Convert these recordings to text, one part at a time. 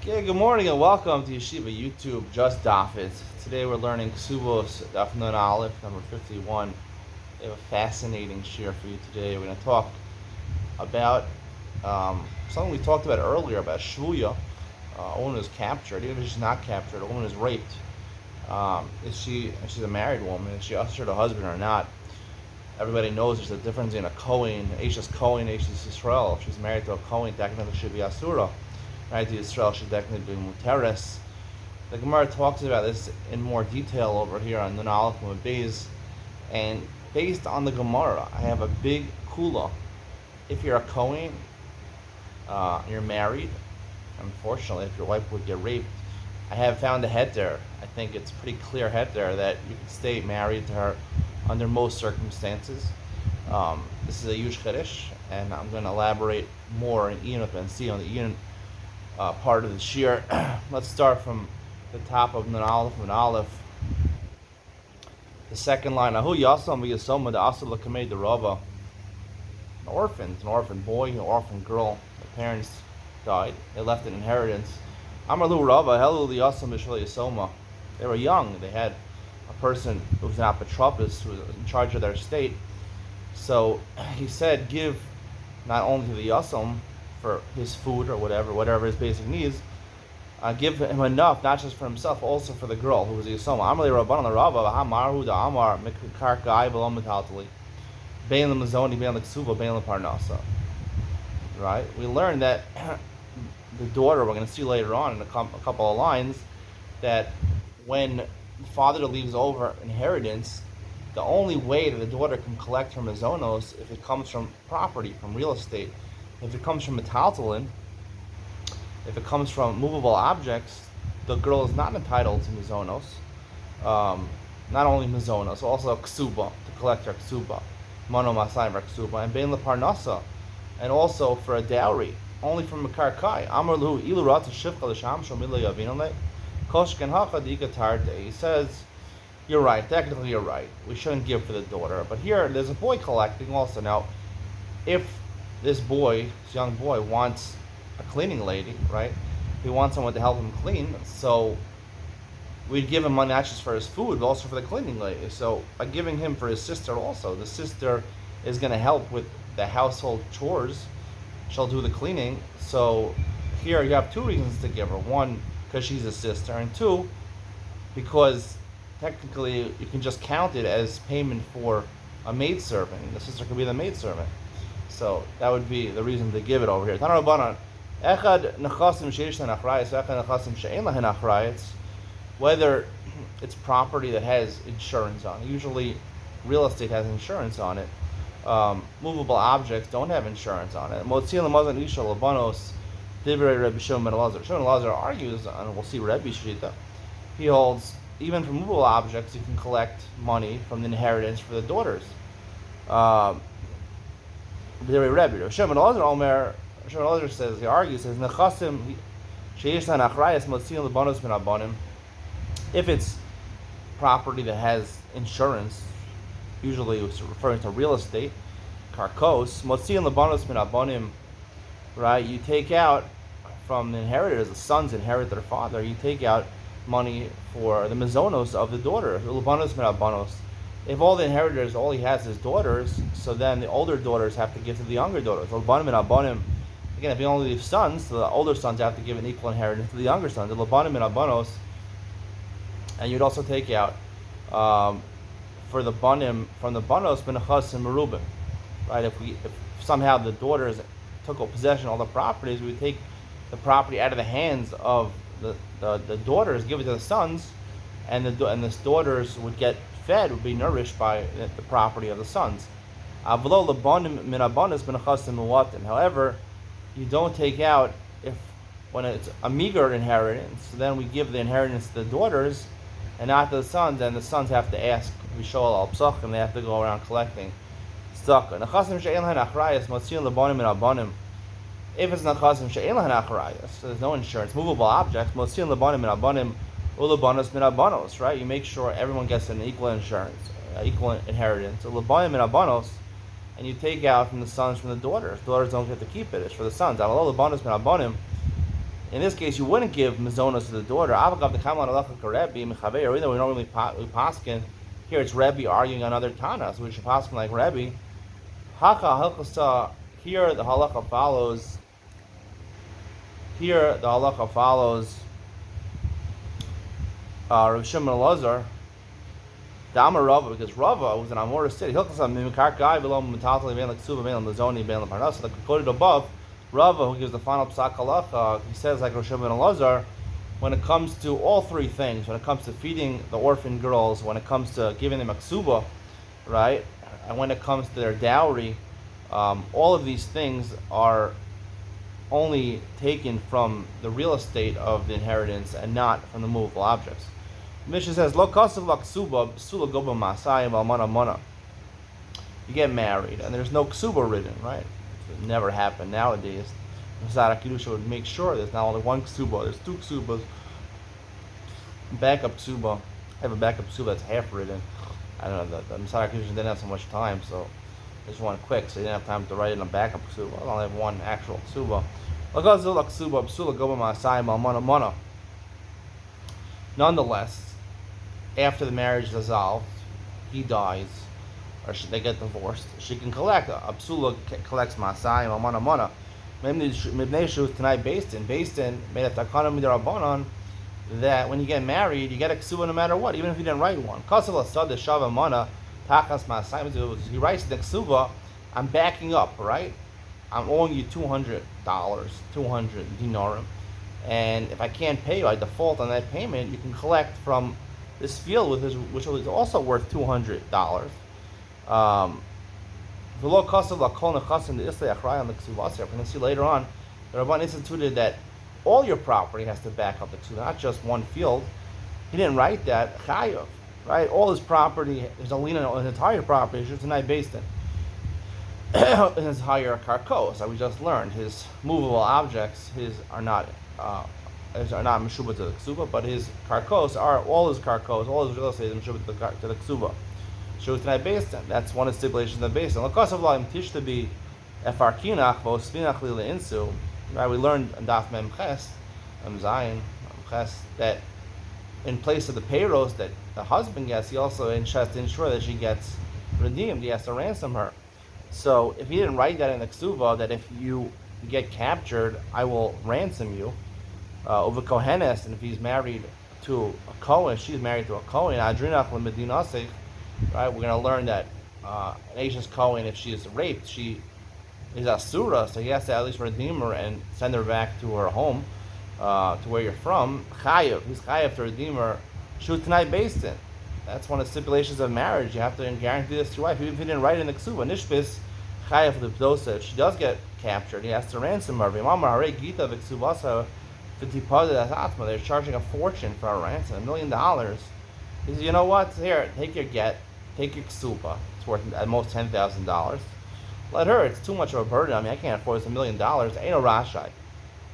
Okay, good morning and welcome to Yeshiva YouTube, just Daf It. Today we're learning Kesubos, Daf Nun Aleph, number 51. We have a fascinating shir for you today. We're going to talk about something we talked about earlier, about Shvuya. A woman is captured, even if she's not captured, a woman is raped. She's a married woman, is she ushered her husband or not? Everybody knows there's a difference in a Kohen, Eishes Kohen, Eishes Yisrael. If she's married to a Kohen, technically she should be Asura. Married to Yisrael should technically be Muteres. The Gemara talks about this in more detail over here on Nun Aleph Mud Beis. And based on the Gemara, I have a big kula. If you're a Kohen, you're married, unfortunately, if your wife would get raped, I have found a head there. I think it's pretty clear head there that you can stay married to her under most circumstances. This is a huge chiddush, and I'm going to elaborate more in Iyun and see on the Iyun part of the shir. Let's start from the top of Nun Aleph. The second line, Ahu Yasam v'Yasoma the Asal L'Kamei the Rava. An orphan boy, an orphan girl. Their parents died. They left an inheritance. Amalu Rava Helu Yasam B'Shvil Yasoma. They were young. They had a person who was an apotropos who was in charge of their estate. So he said, give not only to the Yasam for his food or whatever his basic needs, give him enough, not just for himself, also for the girl who was the Yasoma. Amalei Rabban the Rava, Hamaru da Amar, Mikar Gai Belam Metaltali, Bein Lamazoni, Bein Laksuva, Bein Laparnasa. Right? We learned that the daughter, we're going to see later on in a couple of lines, that when the father leaves over inheritance, the only way that the daughter can collect her mazonos if it comes from property, from real estate. If it comes from metaltalin, if it comes from movable objects, the girl is not entitled to mazonos. Not only mazonos, also ksuba, to collect her ksuba, mono masai ksuba, and bein leparnasa, and also for a dowry, only from a karkai. Amar lu ilu rata shivcha l'sham shomila yavinole. He says, you're right, technically you're right. We shouldn't give for the daughter. But here, there's a boy collecting also. Now, if this young boy, wants a cleaning lady, right? He wants someone to help him clean. So we'd give him money not just for his food, but also for the cleaning lady. So by giving him for his sister also, the sister is going to help with the household chores. She'll do the cleaning. So here you have two reasons to give her. One, because she's a sister, and two, because technically you can just count it as payment for a maidservant. The sister could be the maidservant. So that would be the reason to give it over here. Whether it's property that has insurance on it. Usually real estate has insurance on it. Movable objects don't have insurance on it. Rebbe Shimon Elazar argues, and we'll see Rebbe Shita. He holds, even for movable objects, you can collect money from the inheritance for the daughters. Rebbe Shimon Elazar says, he argues, says, Nechasim she'yeshnan achrayas motzin lebanos min abanim. If it's property that has insurance, usually it's referring to real estate, karkos, motzin lebanos min abanim. Right, you take out from the inheritors, the sons inherit their father, you take out money for the mazonos of the daughters. If all the inheritors, all he has is daughters, so then the older daughters have to give to the younger daughters. Again, if he only leaves sons, the older sons have to give an equal inheritance to the younger sons. And you'd also take out for the banim, from the banos, benachas and merubim. Right, if somehow the daughters took possession of all the properties, we would take the property out of the hands of the daughters, give it to the sons, and the daughters would get fed, would be nourished by the property of the sons. However, you don't take out when it's a meager inheritance. Then we give the inheritance to the daughters and not to the sons, and the sons have to ask. We show al psach, and they have to go around collecting. If it's nachasim she'en lahen achrayas, so there's no insurance, movable objects, motzin lebanim min abanim ulebanos min abanos, right? You make sure everyone gets an equal insurance, equal inheritance. Lebanim min abanos, and you take out from the sons from the daughters. Daughters don't get to keep it; it's for the sons. Lebanos min abanim, In this case, you wouldn't give mazonos to the daughter. Avagav the kamal halacha Rebbe mechaver. Even though we normally paskin, here it's Rebbe arguing on other tanas, so we should paskin like Rebbe. Haka halchasa. Here the halacha follows. Here the halacha follows. Rav Shimon Elazar. Dama Rava, because Rava was an Amora city. Hilchasa mimikar guy below metaltali ben leksuva ben lazoni ben leparnas. Like quoted above. Rava, who gives the final psak halacha, he says like Rav Shimon Elazar, when it comes to all three things, when it comes to feeding the orphan girls, when it comes to giving them a ksuba, right, and when it comes to their dowry, all of these things are only taken from the real estate of the inheritance and not from the movable objects. Mishnah says, "Lo kasav la ksuba psula goba masayim almana mana." You get married and there's no ksuba written, right? It would never happen nowadays. Masada Kedusha would make sure there's not only one ksuba, there's two ksubas. Backup ksuba. I have a backup ksuba that's half written. I don't know, the Masada Kedusha didn't have so much time, so I just want quick, so you didn't have time to write in a backup ksuba. I only have one actual ksuba. Nonetheless, after the marriage is dissolved, he dies, or they get divorced, she can collect. A psula collects masayim almana mana. Mibnei shu tonight based in made a takana midarabanan that when you get married, you get a ksuba no matter what, even if you didn't write one. Kasav asad shava mana takas masayim. He writes the ksuba. I'm backing up, right? I'm owing you $200, 200 dinarim, and if I can't pay you, I default on that payment. You can collect from this field which is also worth $200. The law cost of la kol nechasim the islay achrayim on the kesubos. We're going to see later on the Rabban instituted that all your property has to back up the ksuba, not just one field. He didn't write that chayav, right? All his property, there's a lien on his entire property. It's just tonight based in. His higher karkos, that we just learned, his movable objects, are not meshuba to the ksuba, but his karkos are all his real estate is meshuba to the ksuba. Shuvah tonight based in. That's one of the stipulations of the based in. Lakas of law tish to be efarkinach vosfinach lila insu. Right, we learned in Daf Mem Ches, Zayin Ches, that in place of the payros that the husband gets, he also has to ensure that she gets redeemed. He has to ransom her. So if he didn't write that in the ksuva, that if you get captured, I will ransom you, over kohenes, and if he's married to a kohen, she's married to a kohen, adrinach lemedinasich, right? We're going to learn that an Asian kohen, if she is raped, she is asura, so he has to at least redeem her and send her back to her home, to where you're from. Chayav, he's chayav to redeem her. Shoot tonight based in. That's one of the stipulations of marriage. You have to guarantee this to your wife. Even if you didn't write it in the ksuba, nishbis chayav l'pdosa. If she does get captured, he has to ransom her. V'mamar harei gita v'ksubasa v'tipada atma. They're charging a fortune for a ransom, $1 million. He says, you know what? Here, take your get, take your ksuba. It's worth at most $10,000. Let her. It's too much of a burden. I mean, I can't afford this $1 million. Ain't no rashai.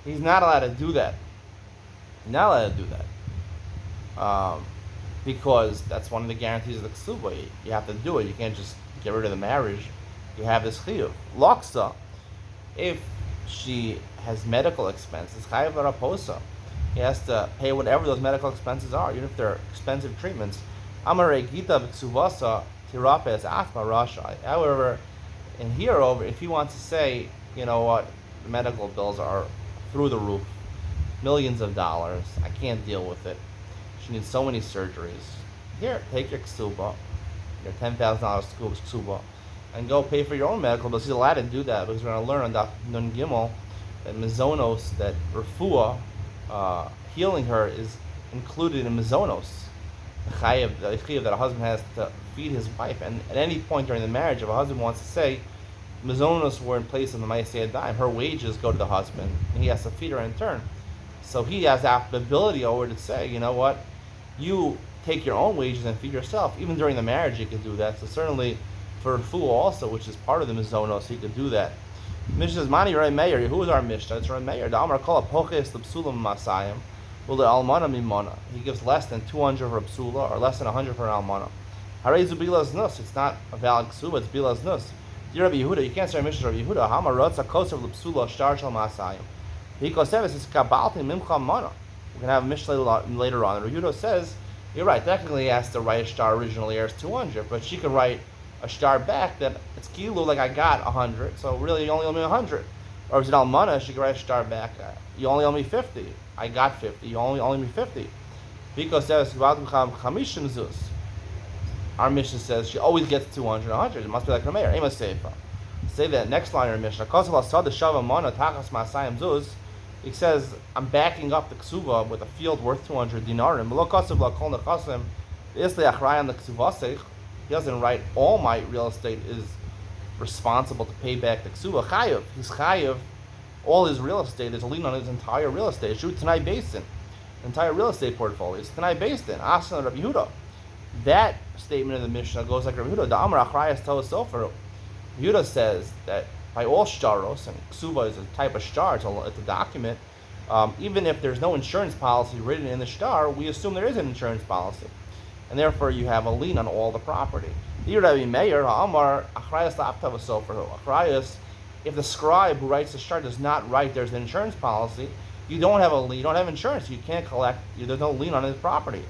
He's not allowed to do that. Not allowed to do that. Because that's one of the guarantees of the ksuba. You have to do it. You can't just get rid of the marriage. You have this chiyuv. Loksa, if she has medical expenses, chayav raposa, he has to pay whatever those medical expenses are, even if they're expensive treatments. Amare gita b'ksuvasa tirapes atma rashai. However, in here over, if he wants to say, you know what, the medical bills are through the roof, millions of dollars, I can't deal with it. She needs so many surgeries. Here, take your ksuba, your $10,000 ksuba, and go pay for your own medical bills. He's allowed to do that because we're going to learn on Daf Nun Gimel that mizonos, that refuah, healing her, is included in mizonos. The chayav that a husband has to feed his wife. And at any point during the marriage, if a husband wants to say, mizonos were in place of the ma'aseh dime, her wages go to the husband, and he has to feed her in turn. So he has the ability over to say, you know what, you take your own wages and feed yourself. Even during the marriage, you could do that. So certainly for Refuah also, which is part of the mizonos, he could do that. Mishnah says, Mani Rei Meir. Who is our Mishnah? It's Rei Meir. The Amar Kol HaPoches L'Psulam Masayim. Well, the Almana Mimona. He gives less than 200 for a Psula, or less than 100 for an Almana. Harezu Bilas Nus. It's not a valid Ksuba, it's Bilas Nus. Dear Rabbi Yehuda, you can't say Mishnah Rabbi Yehuda. Hama Rotza Kosev L'Psula Shtar Shal Masayim. Because Sevis is kabalti mimcha mana. We're gonna have a Mishnah later on. And Yehuda says, you're right. Technically, he has to write a star originally as 200, but she can write a star back that it's kilu like I got 100. So really, you only owe me 100. Or if it's an almana, she can write a star back. You only owe me 50. I got 50. You only owe me 50. Because Sevis chamishim zuz. Our Mishnah says she always gets 200, 100. It must be like Rameir. Ema seifa. Say that next line in our Mishnah. It says, I'm backing up the ksuva with a field worth 200 dinarim. He doesn't write all my real estate is responsible to pay back the ksuva. Chayev. He's chayev. All his real estate is a lien on his entire real estate. Shoot Tanai Basin. Entire real estate portfolio. It's Tanai Basin. Asan Rabbi Yehuda. That statement in the Mishnah goes like Rabbi Yehuda. The Amar Achrayas Toa Sofer. Yehuda says that by all shtaros, and ksuba is a type of shtar, it's a document, even if there's no insurance policy written in the shtar, we assume there is an insurance policy. And therefore you have a lien on all the property. Achrayas, if the scribe who writes the shtar does not write there's an insurance policy, you don't have a lien, you don't have insurance, you can't collect, there's no lien on his property.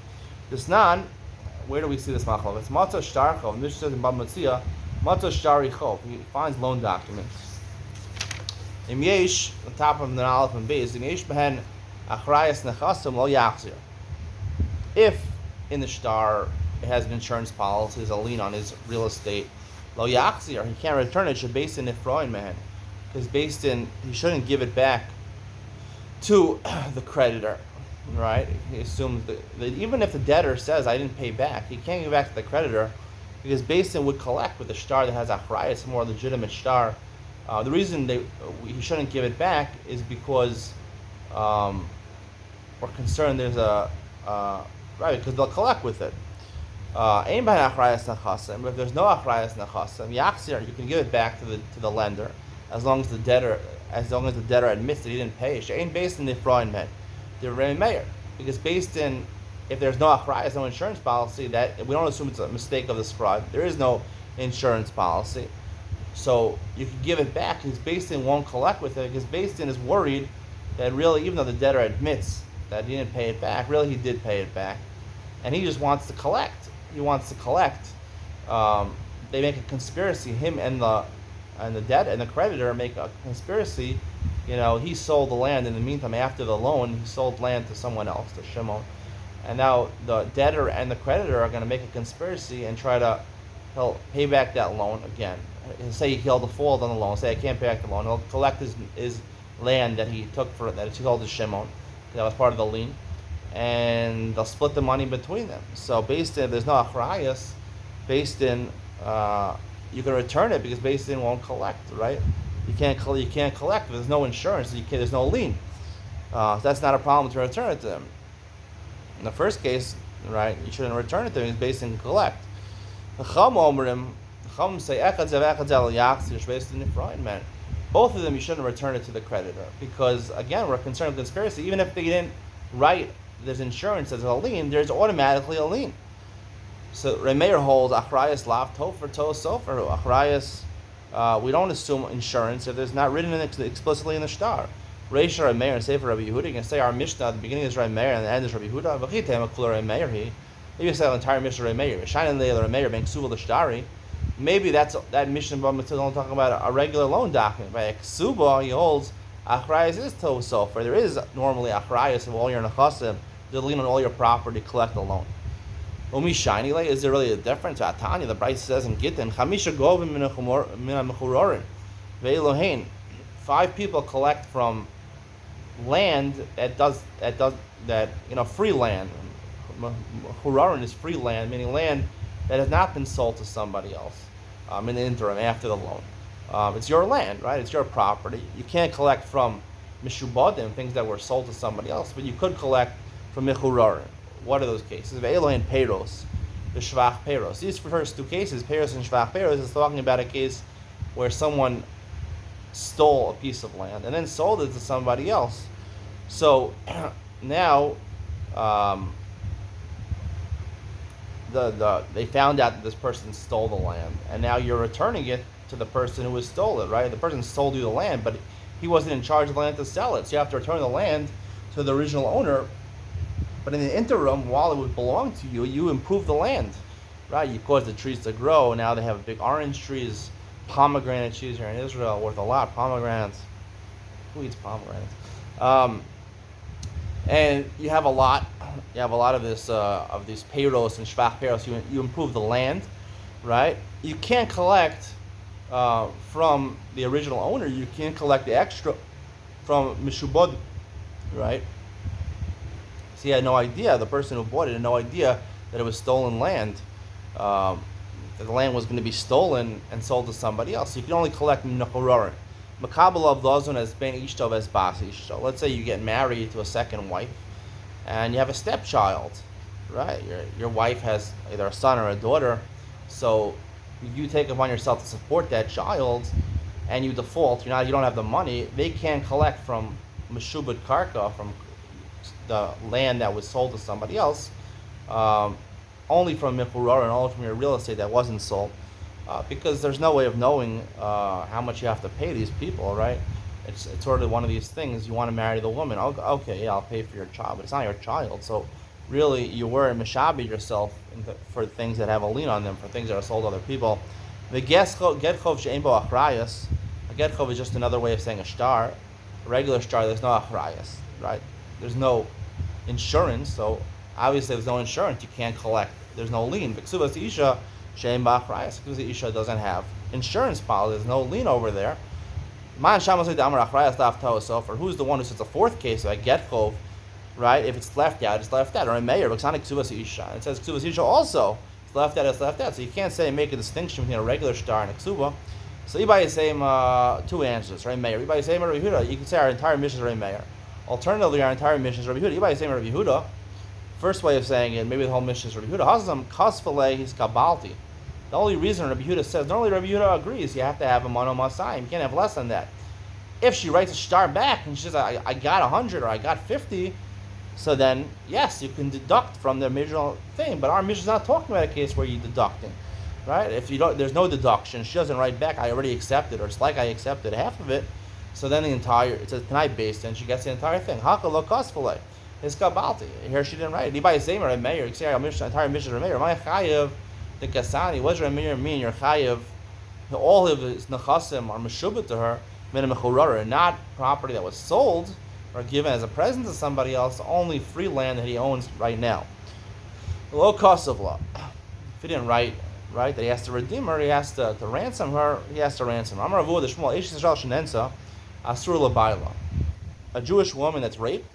This non, where do we see this machlok? It's matzah shtarchov, and this says in Bab Metzia, matzah shtari chov. He finds loan documents. Im yesh, on top of the aleph and beis, im yesh behen achrayas nechasim lo yachzir. If in the shtar it has an insurance policy, there's a lien on his real estate, lo yachzir, he can't return it. Should based in ifroin mehen, because based in he shouldn't give it back to the creditor. Right? He assumes that even if the debtor says I didn't pay back, he can't give back to the creditor because Basin would collect with the shtar that has achrayas, a more legitimate shtar. The reason he shouldn't give it back is because we're concerned there's right, because they'll collect with it. Ain b'han achrayas nachasem, but if there's no achrayas nachasem, yachzir, you can give it back to the lender as long as the debtor admits that he didn't pay. She'ain Basin nifroin men. The Rameir, because based in, if there's no achrayas, no insurance policy, that we don't assume it's a mistake of the scribe. There is no insurance policy, so you can give it back. Because based in won't collect with it because based in is worried that really, even though the debtor admits that he didn't pay it back, really he did pay it back, and he just wants to collect. He wants to collect. They make a conspiracy. Him and the debt and the creditor make a conspiracy. You know, he sold the land in the meantime. After the loan, he sold land to someone else, to Shimon. And now the debtor and the creditor are going to make a conspiracy and he'll pay back that loan again. He'll say he'll default on the loan, say I can't pay back the loan. He'll collect his land that he took that he sold to Shimon. That was part of the lien. And they'll split the money between them. So based in, if there's no achrayas, based in, you can return it because based in won't collect, right? You can't collect if there's no insurance. There's no lien. That's not a problem to return it to them. In the first case, right, you shouldn't return it to them. It's based in collect. The Chum say both of them you shouldn't return it to the creditor because again we're concerned with conspiracy. Even if they didn't write there's insurance as a lien, there's automatically a lien. So Remeir holds achrayas lav tofer to sofer achrayas. We don't assume insurance if there's not written explicitly in the shtar. Reisha Remeir and Sefer Rabbi Yehuda. You can say our Mishnah at the beginning is Remeir and the end is Rabbi Yehuda. V'chitem akula Remeir he. Maybe you say the entire Mishnah Remeir. Shayin leil Remeir ben ksuva l'shtari. Maybe that Mishnah is only talking about a regular loan document. By Kesubo he holds achrayas is to sofer. There is normally achrayas of all your nechasim. They lien on all your property, collect the loan. Umi shiny like, is there really a difference? Tanya, the Bryce says in Gittin, Chamisha govim min mechurorin, ve'elohein. 5 people collect from land that free land. Mechurorin is free land, meaning land that has not been sold to somebody else in the interim after the loan. It's your land, right? It's your property. You can't collect from mishubadim, things that were sold to somebody else, but you could collect from mechurorin. What are those cases? Ve'elohein peiros, the shvach peiros. These first 2 cases, peiros and shvach peiros, is talking about a case where someone stole a piece of land and then sold it to somebody else. So now they found out that this person stole the land, and now you're returning it to the person who stole it, right? The person sold you the land, but he wasn't in charge of the land to sell it. So you have to return the land to the original owner. But in the interim, while it would belong to you, you improve the land, right? You cause the trees to grow. Now they have big orange trees, pomegranate trees here in Israel, worth a lot. Pomegranates. Who eats pomegranates? And you have a lot. You have a lot of this of these payros and shvach payros. You improve the land, right? You can't collect from the original owner. You can't collect the extra from mishubod, right? So he had no idea. The person who bought it had no idea that it was stolen land. That the land was going to be stolen and sold to somebody else. So you can only collect minachororin. Makabel of lozun as ben ishtov as bas ishto. Let's say you get married to a second wife, and you have a stepchild, right? Your wife has either a son or a daughter, so you take upon yourself to support that child, and you default. You don't have the money. They can't collect from meshubad karka, from the land that was sold to somebody else, only from michuror and only from your real estate that wasn't sold. Because there's no way of knowing how much you have to pay these people, right? It's sort of one of these things. You want to marry the woman, okay, yeah, I'll pay for your child, but it's not your child. So really, you were mishabi yourself for things that have a lien on them, for things that are sold to other people. The getchov she'ein bo achrayas. A getchov is just another way of saying a shtar. A regular shtar, there's no achrayas, right? There's no insurance, so obviously there's no insurance. You can't collect. There's no lien. Kesubos isha. Shein ba'achrayas, because the isha doesn't have insurance policy. There's no lien over there. Man shamasei damar achrayas daf to'asofer. Who's the one who says a fourth case of a getchov, right? If it's left out, it's left out. Or a mayor, because on kesubos isha. It says kesubos isha also. It's left out, it's left out. So you can't make a distinction between a regular star and a ksuba. So Ibai is saying two answers, right? Mayor. Ibai is saying Rabbi Yehuda. You can say our entire mission is Rabbi Mayor. Alternatively, our entire mission is Rabbi Yehuda. Ibai is saying Rabbi Yehuda. First way of saying it, maybe the whole mission is Rabbi Yehuda. Hazam kasfalei his kabalti. The only reason Rabbi Yehuda says, normally Rabbi Yehuda agrees, you have to have a mano masai. You can't have less than that. If she writes a shtar back and she says, I got 100 or I got 50, so then, yes, you can deduct from the original thing. But our mission is not talking about a case where you're deducting, right? If you don't, there's no deduction. She doesn't write back, I already accepted, or it's like I accepted half of it. So then it's a tonight based, and she gets the entire thing. Haka lo kasfale. It's kabalti. Here she didn't write it. Ibai Zemer and Mayor. You can say our entire mission is Mayor. My chayev. The Kasani, what does Ramir mean? Your chayev, all of his nechasim are meshubah to her, and not property that was sold or given as a present to somebody else, only free land that he owns right now. Low cost of law. If he didn't write that he has to redeem her, he has to ransom her, he has to ransom her. A Jewish woman that's raped,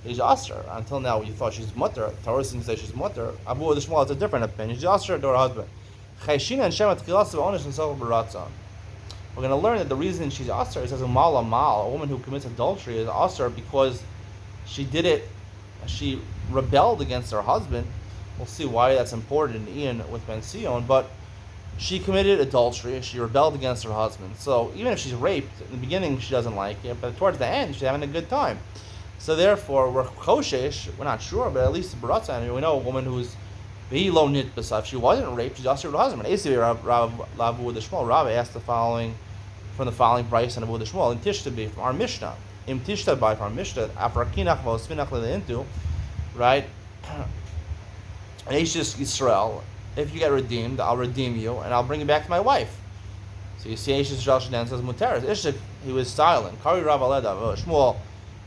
he's asr. Until now, you thought she's mutter. Torah didn't say she's mutter. Abu the Shmuel, it's a different opinion. She's asr to her husband. We're going to learn that the reason she's asr is as a woman who commits adultery is asr because she did it. She rebelled against her husband. We'll see why that's important in Ian with Ben Sion, but she committed adultery. She rebelled against her husband. So even if she's raped, in the beginning she doesn't like it, but towards the end she's having a good time. So therefore, we're koshesh, we're not sure, but at least the baratza, we know a woman who's ve'ilo nit b'sav. If she wasn't raped, she's also her husband. Rav asked the following from the following price and Abu Shmuel in Tishtabi from our Mishnah. Im Tishtabi from our Mishnah after Akinach v'osfinach le'intu, right? Ashes Yisrael. If you get redeemed, I'll redeem you and I'll bring you back to my wife. So you see, Ashes Yisrael Shadan says Muteris. Ishak, he was silent. Kari Rav Aleda Shmuel.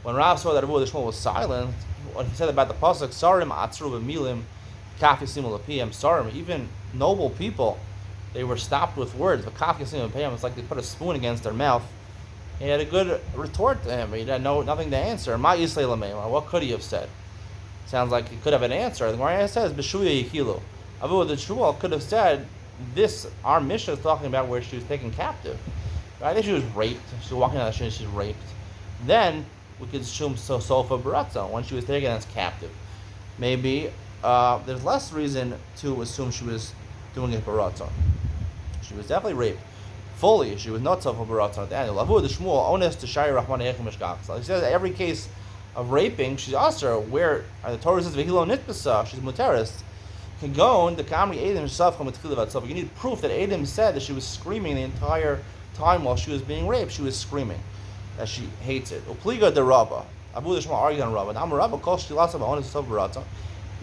When Rav saw that Abu Shmuel was silent, what he said about the pasuk, Sarim atzru b'milim, kaf yasimu l'piyam. Sarim, even noble people, they were stopped with words. But kaf yasimu l'piyam, it's like they put a spoon against their mouth. He had a good retort to him. He had nothing to answer. Ma yislei l'meima. What could he have said? Sounds like he could have an answer. The Gemara says, B'shuya yichilu. Abu Shmuel could have said, this, our Mishnah is talking about where she was taken captive. Right? I think she was raped. She was walking down the street and she's raped. Then we could assume sofa baratza when she was taken as captive. Maybe there's less reason to assume she was doing it baratza. She was definitely raped. Fully, she was not sofa baratza at the end. Abu Shmuel ones to shari rahman echem mishkach. He says every case of raping, she's also where the Torah says vehilo nitbasa, she's muteris. Can go on the kamri Adam herself from itchilav. You need proof that Adam said that she was screaming the entire time while she was being raped. She was screaming. that she hates it. Upliga de Rava. Abu Dishma argued on Rava. Amar Rava kol shtilasa ba'onis sovarata.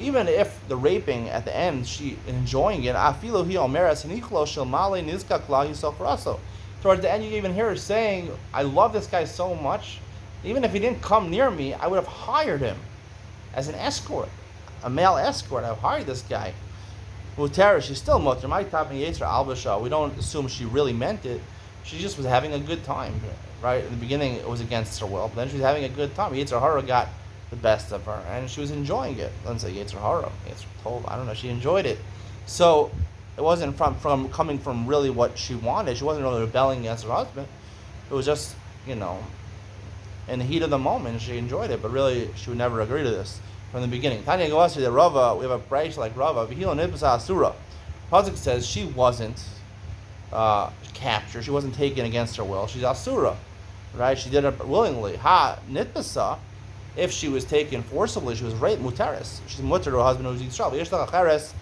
Even if the raping at the end, she enjoying it, afilu hi omeres hanichlo shel male nizkak la yisofraso. Towards the end, you even hear her saying, I love this guy so much, even if he didn't come near me, I would have hired him as an escort, a male escort. I've hired this guy. Mutera, she's still mutter. My top Yetzer Albasha. We don't assume she really meant it. She just was having a good time, right? In the beginning, it was against her will, but then she was having a good time. Yetzer Hara got the best of her, and she was enjoying it. Let's say Yetzer Hara, Yetzer Tov, I don't know. She enjoyed it, so it wasn't from coming from really what she wanted. She wasn't really rebelling against her husband. It was just, in the heat of the moment, she enjoyed it, but really, she would never agree to this from the beginning. Tanya goes to the Rava. We have a price like Rava. V'hilo nibasa asura. Pasuk says she wasn't captured. She wasn't taken against her will. She's asura, right? She did it willingly. Ha nitbasa. If she was taken forcibly, she was raped. Muteris. She's mutter to her husband who's Yisrael. V'yeshtach acheres.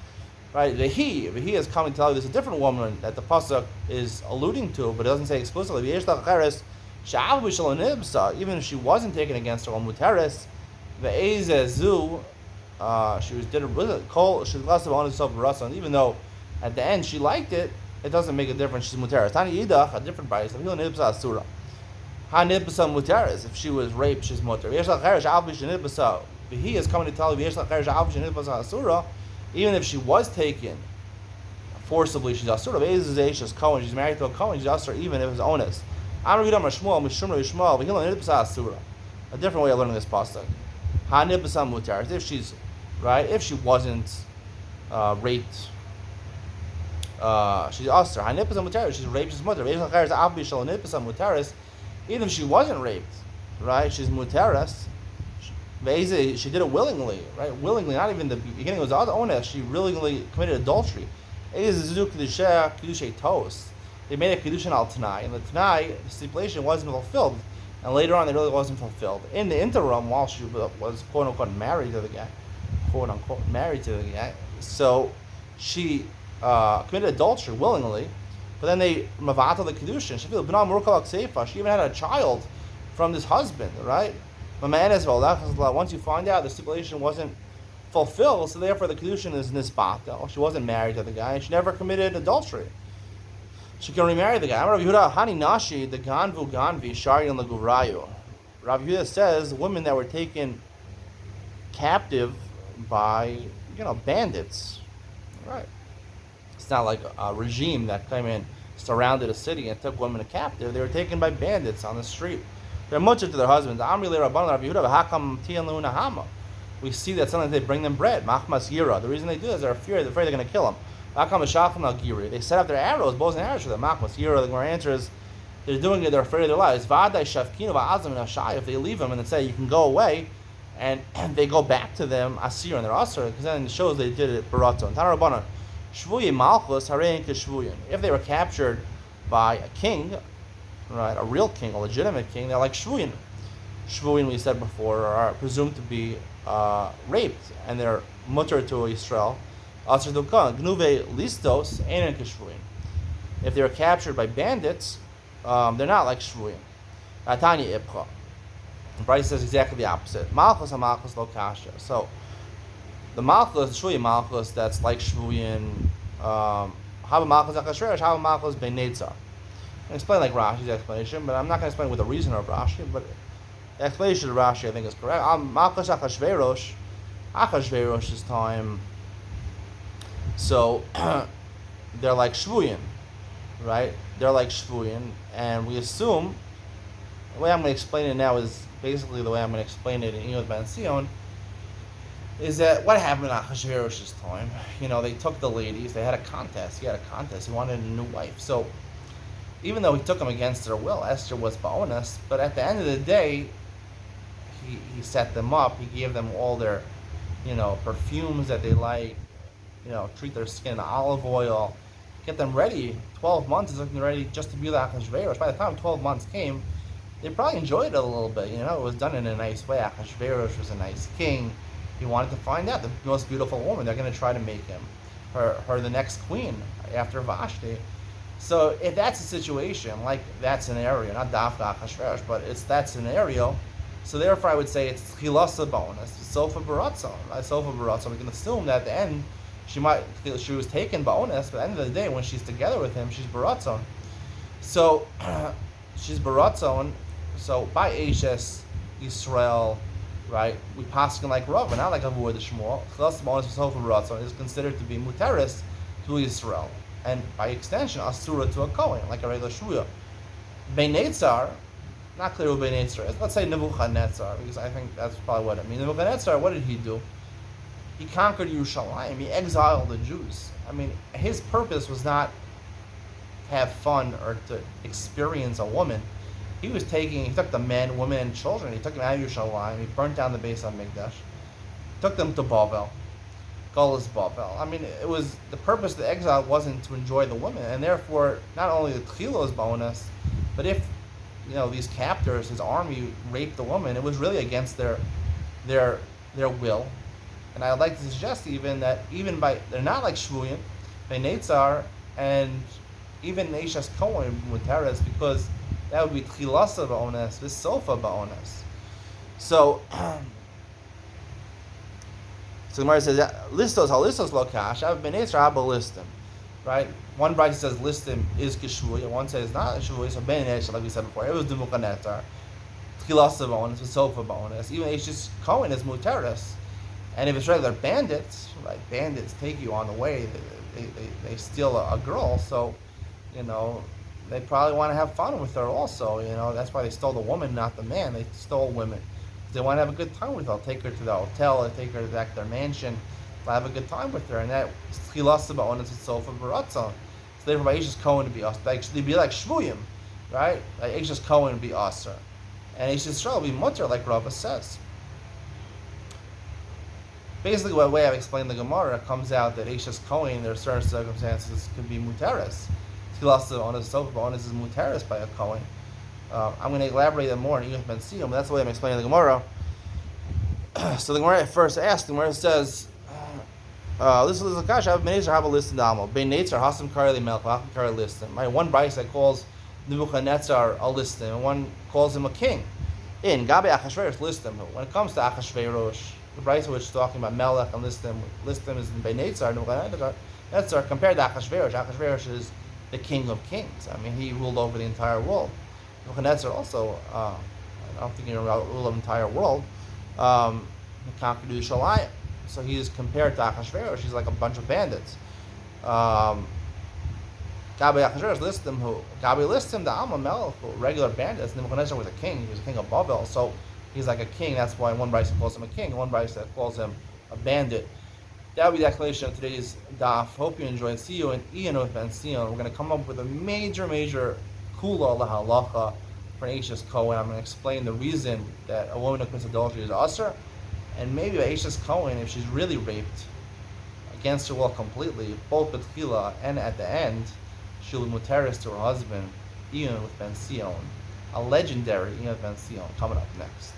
Right? He is coming to tell you there's a different woman that the pasuk is alluding to, but it doesn't say explicitly. V'yeshtach acheres. Sha'al b'shalom nibsa. Even if she wasn't taken against her will muteris. Ve'ezezu, she did it with it. She lost on herself and even though at the end she liked it, it doesn't make a difference. She's muteris. Tani yidach, a different price. Ha nibsa muteris. If she was raped, she's muter. He is coming to tell you even if she was taken forcibly, she's asura. She's Cohen. She's married to a Cohen. She's asura even if it's honest. A different way of learning this pasuk. If she's right, if she wasn't raped, she's asur. She's raped, she's muter. Even if she wasn't raped, right, she's muteras. She did it willingly, right? Willingly, not even the beginning was honest. She willingly committed adultery. They made a kedushin al tanai, and the tanai, the stipulation wasn't fulfilled. And later on, it really wasn't fulfilled. In the interim, while she was quote unquote married to the guy, so she committed adultery willingly. But then they mavata the kedushin. She even had a child from this husband, right? Once you find out the stipulation wasn't fulfilled, so therefore the kedushin is nisbata. She wasn't married to the guy, and she never committed adultery. She can remarry the guy. Rav Yehuda, Hani Nashi, the Ganvu Ganvi, Sharian Laguvrayu. Rav Yehuda says women that were taken captive by, bandits. Right. It's not like a regime that came in, surrounded a city, and took women captive. They were taken by bandits on the street. They're mutter to their husbands. We see that sometimes they bring them bread. Machmas Yira. The reason they do this is they're afraid they're going to kill them. They set up their arrows, bows and arrows for them. Machmas Yira. The Gemara answers, they're doing it, they're afraid of their lives. If they leave them and they say, you can go away, and they go back to them, Asir, and they're Asir, because then it shows they did it Barato. If they were captured by a king, right, a real king, a legitimate king, they're like Shvuyin. Shvuyin, we said before, are presumed to be raped, and they're mutter to Yisrael. Asr Dukan, Gnuve Listos, and Kishvuyin. If they were captured by bandits, they're not like Shvuyin. Atanya Ibcha. Bryce says exactly the opposite. Malchus HaMalchus Lo Kasha. So, the Malchus, Shvuyin Malchus, that's like Shvuyin, Haba Malchus HaKashresh, Haba Malchus Ben Netzar. I explain like Rashi's explanation, but I'm not going to explain with the reason of Rashi, but the explanation of Rashi I think is correct. Malchus Achashverosh's time, so they're like Shvuyin, right? They're like Shvuyin, and we assume, the way I'm going to explain it now is basically the way I'm going to explain it in Yod Ben Sion, is that what happened in Achashverosh's time, they took the ladies, they had a contest, he wanted a new wife, so even though he took them against their will, Esther was ba'onas, but at the end of the day, he set them up, he gave them all their, perfumes that they like, treat their skin in olive oil, get them ready. 12 months is looking ready just to be the Achashverosh. By the time 12 months came, they probably enjoyed it a little bit, it was done in a nice way. Achashverosh was a nice king. He wanted to find out the most beautiful woman. They're going to try to make her the next queen after Vashti. So if that's a situation, like that scenario, not Dafka Achashverosh, but it's that scenario, so therefore I would say it's Chilasa bonus, Sofa Baratzon. Right? Sofa Baratzon, we can assume that at the end she was taken bonus, but at the end of the day, when she's together with him, she's Baratzon. So she's Baratzon, so by Ashes, Yisrael, right, we passing like Rav, but not like Avu the Shmuel. Chilasa bonus, Sofa Baratzon is considered to be Muteris to Yisrael. And by extension, Asura to a Kohen, like a regular Shvuya. Beinetzar, not clear who Beinetzar is. Let's say Nebuchadnezzar, because I think that's probably what it means. Nebuchadnezzar, what did he do? He conquered Yerushalayim. He exiled the Jews. I mean, his purpose was not to have fun or to experience a woman. He took the men, women, and children. He took them out of Yerushalayim. He burnt down the base on Mikdash. Took them to Bavel. Golas Bavel. I mean, it was the purpose of the exile wasn't to enjoy the women, and therefore not only the Tchilos bonus, but if these captors, his army, raped the woman, it was really against their will. And I'd like to suggest even that they're not like Shvuyim, Beinetzar, and even Neishas Kohen Muteres, because that would be Tchilasa bonus, this Sofa bonus. So. So the Gemara says, "Listos halistos lokash. I've been Eitzra haba listim." Right? One bride says listim is kishvuya. One says not kishvuya. So ben Eitzra, like we said before, it was demukanetar. Tchilasa bonus, was sofa bonus. Even Eitz's Kohen is muteris. And if it's regular bandits, right? Bandits take you on the way. They steal a girl. So, they probably want to have fun with her also. That's why they stole the woman, not the man. They stole women. They want to have a good time with her. They'll take her to the hotel, they'll take her back to their mansion, they'll have a good time with her. And that Chilasa ba'onas is sofa baratzon. So therefore, by Eishes Kohen to be us, actually be like Shvuyim, right? Like Eishes Kohen to be Aser. And Eishes Yisrael will be mutter, like Rava says. Basically, the way I've explained the Gemara, it comes out that Eishes Kohen, there are certain circumstances, could be muteris. Chilasa ba'onas, sofa ba'onas is muteris by a Kohen. I'm going to elaborate on more in Iyuth Ben Siyum, but that's the way I'm explaining the Gemara. So the Gemara first asked, the Gemara says, this is the Kash, I have Beinetzar have a list in Damo. Beinetzar, Hasam Kareli Melch, Hasam Kareli listim. Right? One Bryce that calls Nebuchadnezzar a listim, and one calls him a king. In Gabe Achashverosh listim. When it comes to Achashverosh, the Bryce which is talking about Melech and listim is in Beinetzar, Nebuchadnezzar, compared to Achashverosh. Achashverosh is the king of kings. I mean, he ruled over the entire world. Nebuchadnezzar also, I don't think he ruled the entire world. He conquered Yerushalayim. So he is compared to Achashverosh. He's like a bunch of bandits. Gabi Achashverosh lists him the Alma Melech, regular bandits. Nebuchadnezzar was a king. He was a king of Bavel. So he's like a king. That's why one Bryce calls him a king, one Bryce calls him a bandit. That would be the explanation of today's daf. Hope you enjoyed. See you in Iyuth Ben Siyum. We're going to come up with a major kula lahalacha for an Eishes Kohen. I'm going to explain the reason that a woman who commits adultery is usher, and maybe an Eishes Kohen, if she's really raped against her will completely, both betchila and at the end, she'll be muteris to her husband, Iyuth Ben Siyum. A legendary Iyuth Ben Siyum coming up next.